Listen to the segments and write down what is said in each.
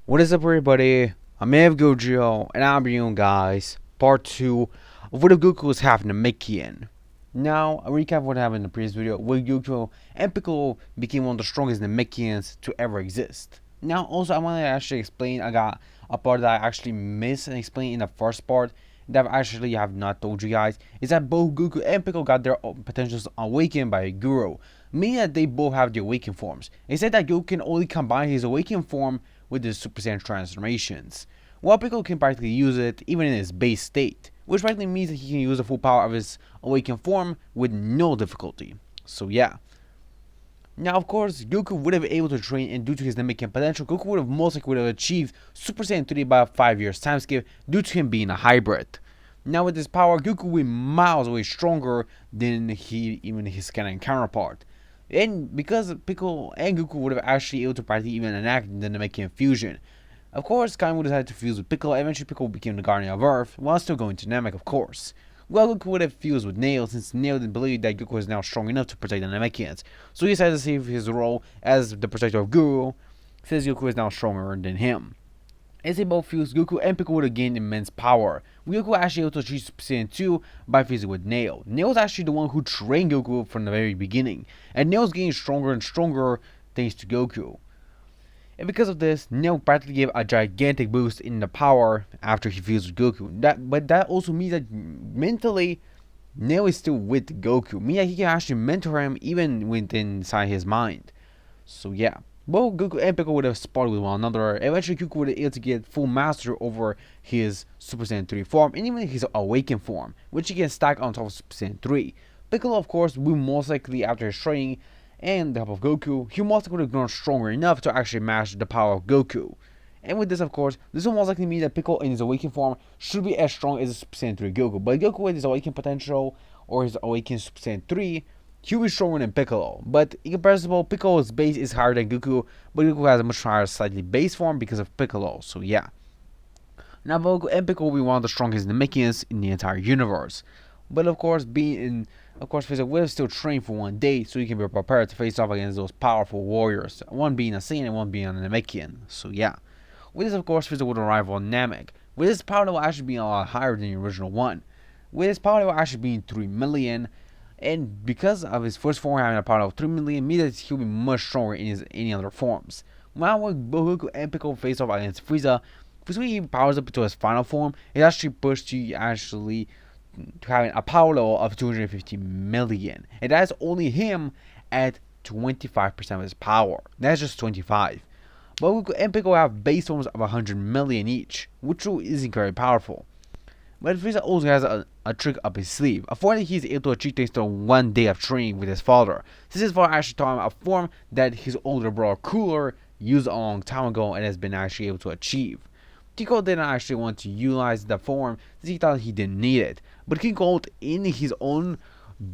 What is up, everybody? I'm Gojo, and I'm bringing you guys part 2 of what Goku was having to Namikain. Now, a recap of what happened in the previous video, where Goku and Piccolo became one of the strongest Namikians to ever exist. Now, also, I want to actually explain, I got a part that I actually missed and explained in the first part that I actually have not told you guys, is that both Goku and Piccolo got their potentials awakened by a Guru, meaning that they both have the awakened forms. It said that Goku can only combine his awakened form with his Super Saiyan transformations, while Piccolo can practically use it even in his base state, which practically means that he can use the full power of his awakened form with no difficulty. So yeah. Now, of course, Goku would have been able to train, and due to his Namekian potential, Goku would have most likely achieved Super Saiyan 3 by a 5 years time skip due to him being a hybrid. Now, with his power, Goku would be miles away stronger than even his canon counterpart. And because Piccolo and Goku would have actually able to practically even enact the Namekian fusion. Of course, Kain would have had to fuse with Piccolo. Eventually, Piccolo became the Guardian of Earth, while still going to Namek, of course. Well, Goku would have fused with Nail, since Nail didn't believe that Goku was now strong enough to protect the Namekians. So he decided to save his role as the protector of Guru, since Goku is now stronger than him. As they both fused, Goku and Piccolo would have gained immense power. Goku actually able to achieve Super Saiyan 2 by fusing with Nail. Nail was actually the one who trained Goku from the very beginning, and Nail was getting stronger and stronger thanks to Goku. And because of this, Nail practically gave a gigantic boost in the power after he fused with Goku. But that also means that mentally, Nail is still with Goku, meaning that he can actually mentor him even within inside his mind. So yeah. Both Goku and Piccolo would have sparred with one another. Eventually, Goku would have been able to get full mastery over his Super Saiyan 3 form and even his awakened form, which he can stack on top of Super Saiyan 3. Piccolo, of course, will most likely, after his training and the help of Goku, he most likely would have grown stronger enough to actually match the power of Goku. And with this, of course, this will most likely mean that Piccolo in his awakened form should be as strong as the Super Saiyan 3 Goku. But Goku with his awakened potential or his awakened Super Saiyan 3, he'll be stronger than Piccolo. But in comparison, Piccolo's base is higher than Goku, but Goku has a much higher slightly base form because of Piccolo. So yeah. Now Goku and Piccolo will be one of the strongest Namekians in the entire universe. But of course, Frieza will still train for one day, so he can be prepared to face off against those powerful warriors. One being a Saiyan and one being a Namekian. So yeah. With this, of course, Frieza would arrive on Namek. With his power level actually being a lot higher than the original one. With his power level actually being 3 million. And because of his first form having a power of 3 million, means that he'll be much stronger in his any other forms. While when Goku and Piccolo face off against Frieza, when he powers up to his final form, it actually pushed to having a power level of 250 million. And that's only him at 25% of his power. That's just 25. But Goku and Piccolo have base forms of 100 million each, which isn't very powerful. But Frieza also has a trick up his sleeve, a form that he's able to achieve thanks to one day of training with his father. Since his father actually taught him a form that his older brother Cooler used a long time ago and has been actually able to achieve. King Cold didn't actually want to utilize the form since he thought he didn't need it. But King Cold in his own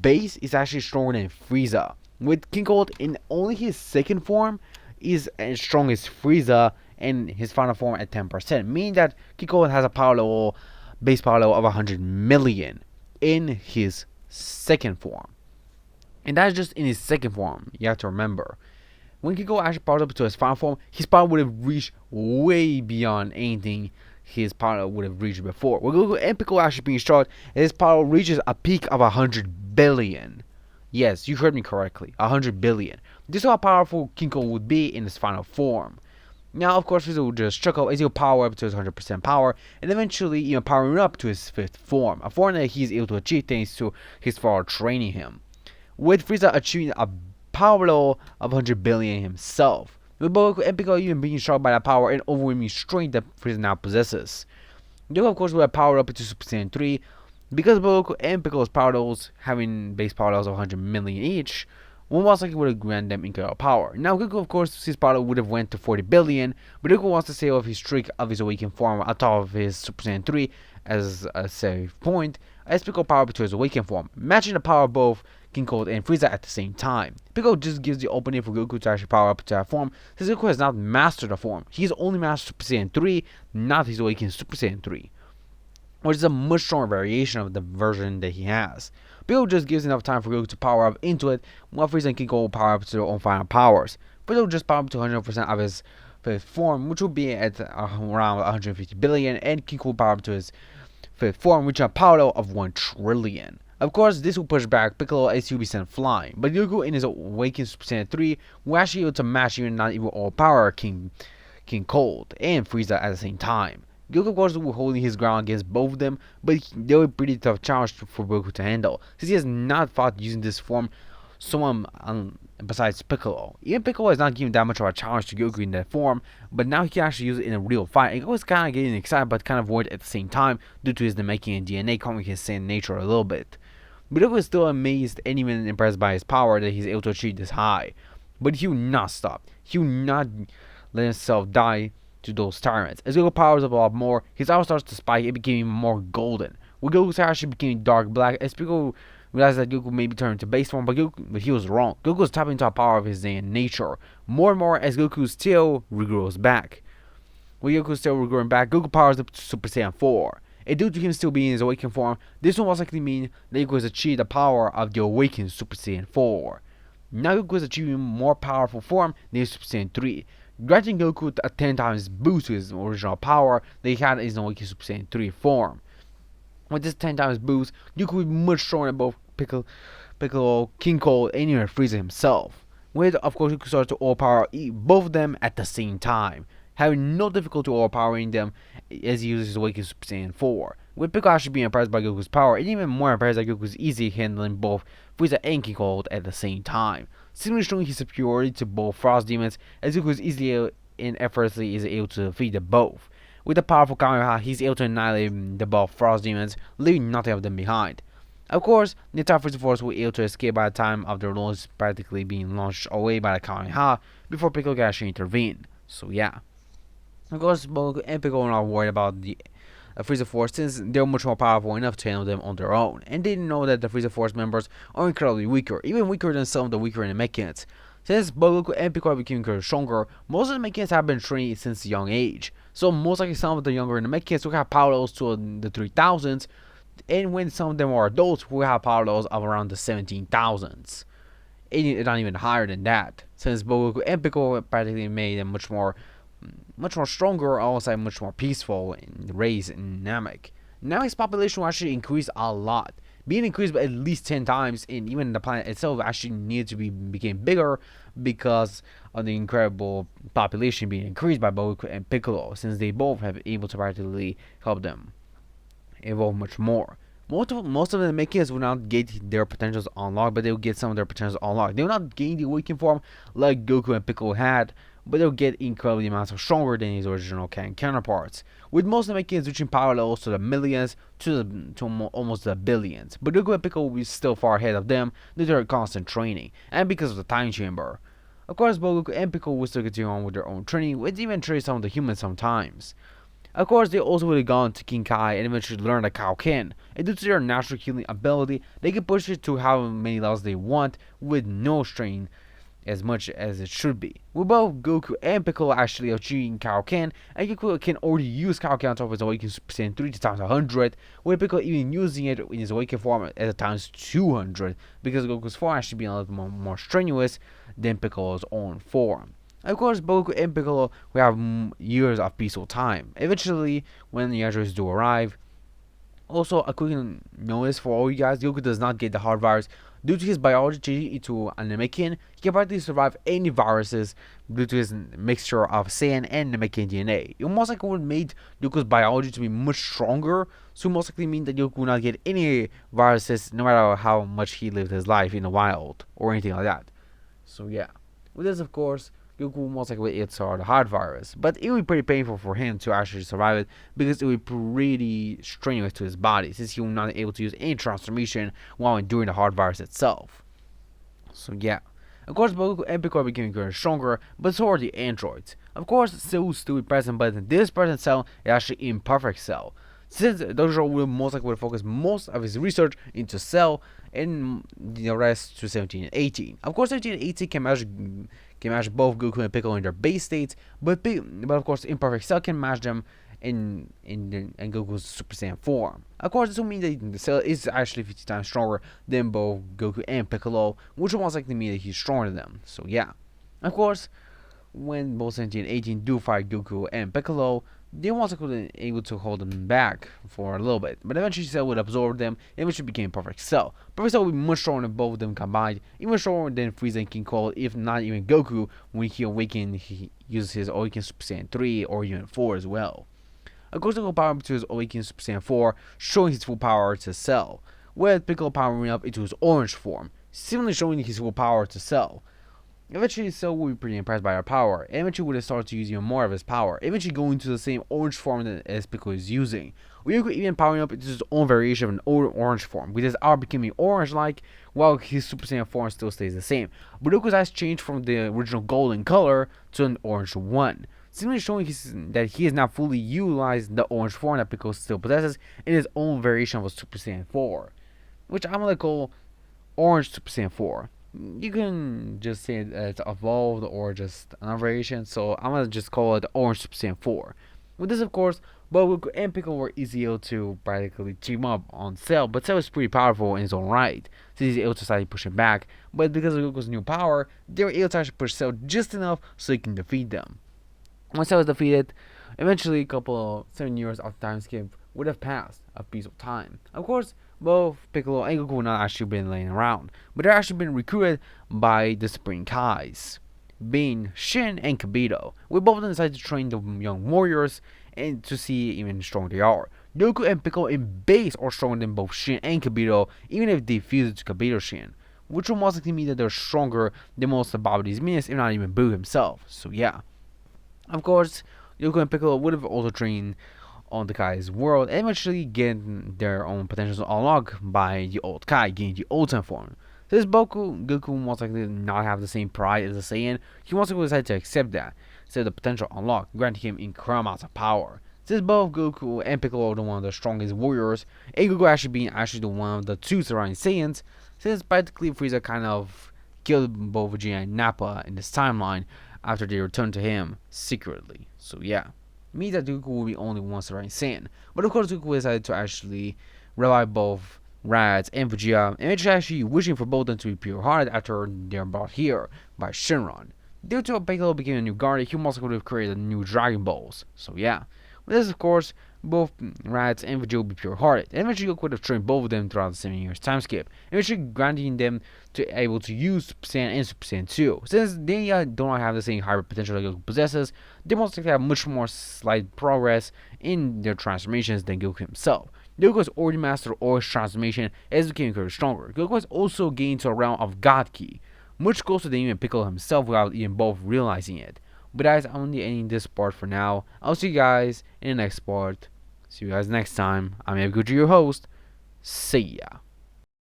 base is actually stronger than Frieza. With King Cold in only his second form is as strong as Frieza and his final form at 10%, meaning that King Cold has a base power level of 100 million in his second form. And that's just in his second form, you have to remember. When Kiko actually powers up to his final form, his power would have reached way beyond anything his power would have reached before. When Goku and Piccolo actually being strong, his power reaches a peak of 100 billion. Yes, you heard me correctly, 100 billion. This is how powerful Kinko would be in his final form. Now, of course, Frieza will just chuckle as he'll power up to his 100% power, and eventually even powering up to his 5th form, a form that he's able to achieve thanks to his father training him. With Frieza achieving a power level of 100 billion himself, with Goku and Piccolo even being struck by that power and overwhelming strength that Frieza now possesses. Goku, of course, will have powered up into Super Saiyan 3, because Goku and Piccolo's power levels having base power levels of 100 million each, one most likely would have granted them incredible power. Now Goku, of course, his power would have went to 40 billion, but Goku wants to save off his trick of his awakened form atop of his Super Saiyan 3 as a save point, as Piccolo power up to his awakened form, matching the power of both King Cold and Frieza at the same time. Piccolo just gives the opening for Goku to actually power up to that form, since Goku has not mastered the form. He's only mastered Super Saiyan 3, not his awakened Super Saiyan 3, which is a much stronger variation of the version that he has. Piccolo just gives enough time for Goku to power up into it, while Frieza and King Cold will power up to their own final powers. Piccolo just power up to 100% of his fifth form, which will be at around 150 billion, and King Cool power up to his fifth form, which is a power level of 1 trillion. Of course, this will push back Piccolo as he'll be sent flying, but Goku in his Awakened Super Saiyan 3 will actually be able to match even not even all power King Cold and Frieza at the same time. Goku of course will be holding his ground against both of them, but they were a pretty tough challenge for Goku to handle, since he has not fought using this form someone besides Piccolo. Even Piccolo is not giving that much of a challenge to Goku in that form, but now he can actually use it in a real fight. And Goku's kind of getting excited, but kind of worried at the same time due to his namikain DNA coming his Saiyan nature a little bit. But Goku is still amazed and even impressed by his power that he's able to achieve this high. But he will not stop. He will not let himself die to those tyrants. As Goku powers up a lot more, his power starts to spike and became more golden. With Goku's hair actually became dark black, as Piccolo realized that Goku may be turned to base form, but he was wrong. Goku was tapping into the power of his Saiyan nature more and more as Goku's tail regrows back. With Goku's tail regrowing back, Goku powers up to Super Saiyan 4. And due to him still being in his awakened form, this will most likely mean that Goku has achieved the power of the awakened Super Saiyan 4. Now Goku is achieving more powerful form than his Super Saiyan 3, granting Goku a 10 times boost to his original power that he had in his awakened Super Saiyan 3 form. With this 10 times boost, Goku will be much stronger than both Piccolo, King Cold, and even Frieza himself. With, of course, Goku starts to overpower both of them at the same time, having no difficulty overpowering them as he uses his Awakened Super Saiyan 4. With Piccolo actually being impressed by Goku's power, and even more impressed that Goku's easy handling both Frieza and King Cold at the same time, simply showing his superiority to both Frost Demons, as Goku is easily and effortlessly is able to defeat them both. With the powerful Kamehameha, he's able to annihilate the both Frost Demons, leaving nothing of them behind. Of course, the entire Freezer Force will be able to escape by the time of their launch practically being launched away by the Kamehameha before Piccolo can actually intervene. So yeah. Of course, Goku and Piccolo are not worried about the Freezer Force since they're much more powerful enough to handle them on their own. And they know that the Freezer Force members are incredibly weaker, even weaker than some of the weaker Namekians. Since both Goku and Piccolo became stronger, most of the Namekians have been trained since a young age. So most likely some of the younger Namekians will have power levels to the 3000s, and when some of them are adults, we have power levels of around the 17,000s. And not even higher than that, since Goku and Piccolo practically made them much more stronger, also much more peaceful and raised in Namek. Namek's population will actually increase a lot, being increased by at least 10 times, and even the planet itself actually needed to became bigger because of the incredible population being increased by Goku and Piccolo, since they both have been able to practically help them evolve much more. Most of the Namekians will not get their potentials unlocked, but they will get some of their potentials unlocked. They will not gain the awakened form like Goku and Piccolo had, but they'll get incredibly amounts of stronger than his original counterparts. With most Namekians reaching power levels to the millions to almost the billions, but Goku and Piccolo will be still far ahead of them due to their constant training and because of the time chamber. Of course, both Goku and Piccolo will still continue on with their own training, with even train some of the humans sometimes. Of course, they also would have gone to King Kai and eventually learned the Kaioken, and due to their natural healing ability, they can push it to how many levels they want with no strain as much as it should be. With both Goku and Piccolo actually achieving Kaioken, and Goku can already use Kaioken on top of his Awakened Super Saiyan 3 to times 100, with Piccolo even using it in his Awakened form at a times 200, because Goku's form actually being a little more strenuous than Piccolo's own form. Of course, Goku and Piccolo will have years of peaceful time. Eventually, when the androids do arrive. Also, a quick notice for all you guys: Goku does not get the heart virus due to his biology changing into a Namekian. He can practically survive any viruses due to his mixture of Saiyan and Namekian DNA. It most likely would make Goku's biology to be much stronger, so it most likely mean that Goku will not get any viruses no matter how much he lived his life in the wild or anything like that. So yeah, with this, of course, Goku most likely ate the heart virus, but it would be pretty painful for him to actually survive it because it would be pretty strenuous to his body since he was not able to use any transformation while enduring the heart virus itself. So yeah. Of course, Goku and Piccolo are becoming stronger, but so are the androids. Of course, Cell will still be present, but this present Cell is actually imperfect Cell. Since Dojo will most likely focus most of his research into Cell and the rest to 17 and 18. Of course, 17 and 18 can match both Goku and Piccolo in their base states, but of course, Imperfect Cell can match them in Goku's Super Saiyan form. Of course, this will mean that the Cell is actually 50 times stronger than both Goku and Piccolo, which will most likely mean that he's stronger than them. So yeah, of course. when both 17 and 18 do fight Goku and Piccolo, they wasn't able to hold them back for a little bit, but eventually Cell would absorb them and eventually became Perfect Cell. Perfect Cell would be much stronger than both of them combined, even stronger than Frieza and King Cold, if not even Goku. When he awakens, he uses his Awakening Super Saiyan 3 or even 4 as well. Of course, Goku powered up to his Awakening Super Saiyan 4, showing his full power to Cell, with Piccolo powering up into his orange form, similarly showing his full power to Cell. Eventually, Cell will be pretty impressed by our power, and eventually would start to use even more of his power, eventually going to the same orange form that as Piccolo is using. Ryuko even powering up into his own variation of an orange form, with his hour becoming orange-like, while his Super Saiyan form still stays the same. But Ryuko's eyes changed from the original golden color to an orange one, simply showing that he has now fully utilized the orange form that Piccolo still possesses in his own variation of a Super Saiyan 4, which I'm gonna call Orange Super Saiyan 4. You can just say it's evolved or just another variation, so I'm gonna just call it Orange Super Saiyan 4. With this, of course, both Goku and Piccolo were easy able to practically team up on Cell, but Cell is pretty powerful in his own right, so he's able to slightly push him back. But because of Goku's new power, they were able to actually push Cell just enough so he can defeat them. Once Cell was defeated, eventually a couple of 7 years of time skip would have passed a piece of time. Of course, both Piccolo and Goku would not actually been laying around, but they're actually been recruited by the Supreme Kais, being Shin and Kibito. We both of them decided to train the young warriors and to see even stronger they are. Goku and Piccolo in base are stronger than both Shin and Kibito, even if they fuse it to Kibito Shin, which will most likely mean that they're stronger than most of Babidi's minions, if not even Boo himself. So yeah. Of course, Goku and Piccolo would have also trained on the Kai's world and eventually get their own potentials unlocked by the old Kai, getting the ultimate form. Since Goku most likely not have the same pride as a Saiyan, he most likely decided to accept that, instead of the potential unlocked, granting him incredible amounts of power. Since both Goku and Piccolo are one of the strongest warriors, and Goku actually being the one of the two surrounding Saiyans, since practically Frieza kind of killed both Vegeta and Nappa in this timeline after they returned to him secretly. So yeah, means that Goku will be only one surviving Saiyan. But of course, Goku decided to actually revive both Raditz and Vegeta, and it's actually wishing for both of them to be pure-hearted after they're brought here by Shinron. Due to Piccolo became a new guardian, he also could have created new Dragon Balls. So yeah, with this, of course, both Raditz and Vegeta will be pure-hearted, and eventually Goku would have trained both of them throughout the 7 years time skip, eventually granting them to able to use Super Saiyan and Super Saiyan 2. Since they do not have the same hybrid potential that Goku possesses, they most likely have much more slight progress in their transformations than Goku himself. Goku has already mastered Orange transformation as became incredibly stronger. Goku has also gained to a realm of God Ki, much closer than even Piccolo himself without even both realizing it. But guys, I'm only ending this part for now. I'll see you guys in the next part. See you guys next time. I'm Goku, your host. See ya.